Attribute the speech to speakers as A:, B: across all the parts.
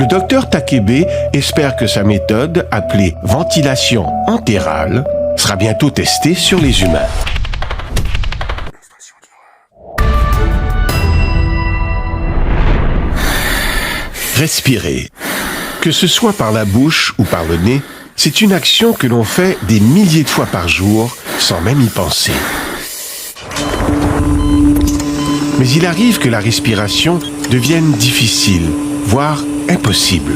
A: Le docteur Takebe espère que sa méthode, appelée ventilation entérale, sera bientôt testée sur les humains. Respirer. Que ce soit par la bouche ou par le nez, c'est une action que l'on fait des milliers de fois par jour sans même y penser. Mais il arrive que la respiration devienne difficile, voire impossible.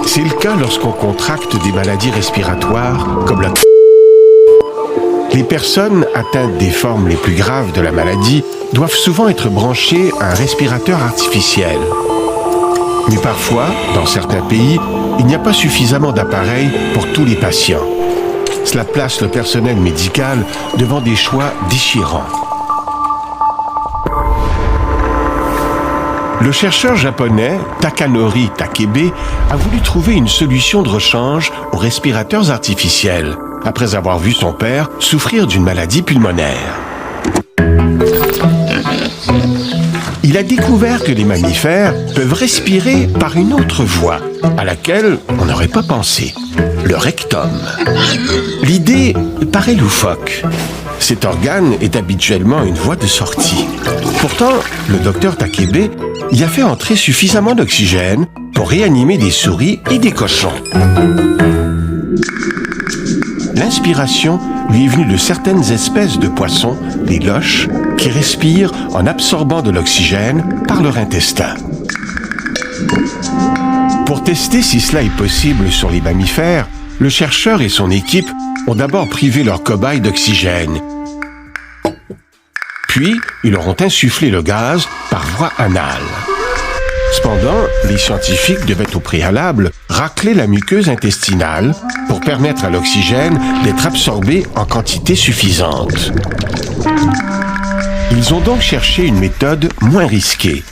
A: C'est le cas lorsqu'on contracte des maladies respiratoires comme la... Les personnes atteintes des formes les plus graves de la maladie doivent souvent être branchées à un respirateur artificiel. Mais parfois, dans certains pays, il n'y a pas suffisamment d'appareils pour tous les patients. Cela place le personnel médical devant des choix déchirants. Le chercheur japonais Takanori Takebe a voulu trouver une solution de rechange aux respirateurs artificiels, après avoir vu son père souffrir d'une maladie pulmonaire. Il a découvert que les mammifères peuvent respirer par une autre voie, à laquelle on n'aurait pas pensé, le rectum. L'idée paraît loufoque. Cet organe est habituellement une voie de sortie. Pourtant, le docteur Takebe y a fait entrer suffisamment d'oxygène pour réanimer des souris et des cochons. L'inspiration lui est venue de certaines espèces de poissons, les loches, qui respirent en absorbant de l'oxygène par leur intestin. Pour tester si cela est possible sur les mammifères, le chercheur et son équipe ont d'abord privé leurs cobayes d'oxygène. Puis, ils leur ont insufflé le gaz par voie anale. Cependant, les scientifiques devaient au préalable racler la muqueuse intestinale pour permettre à l'oxygène d'être absorbé en quantité suffisante. Ils ont donc cherché une méthode moins risquée.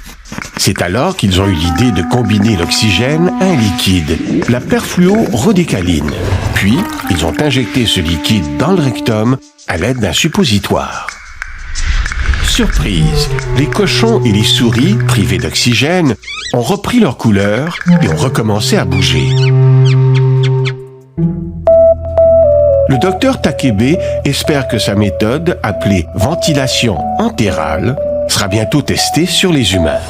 A: C'est alors qu'ils ont eu l'idée de combiner l'oxygène à un liquide, la perfluorhodécaline. Puis, ils ont injecté ce liquide dans le rectum à l'aide d'un suppositoire. Surprise, les cochons et les souris, privés d'oxygène, ont repris leur couleur et ont recommencé à bouger. Le docteur Takebe espère que sa méthode, appelée ventilation entérale, sera bientôt testée sur les humains.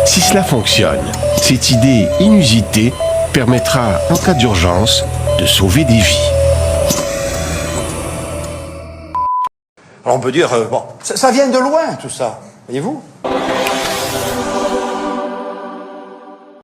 A: Si cela fonctionne, cette idée inusitée permettra, en cas d'urgence, de sauver des vies.
B: Alors on peut dire, bon, ça vient de loin tout ça, voyez-vous ?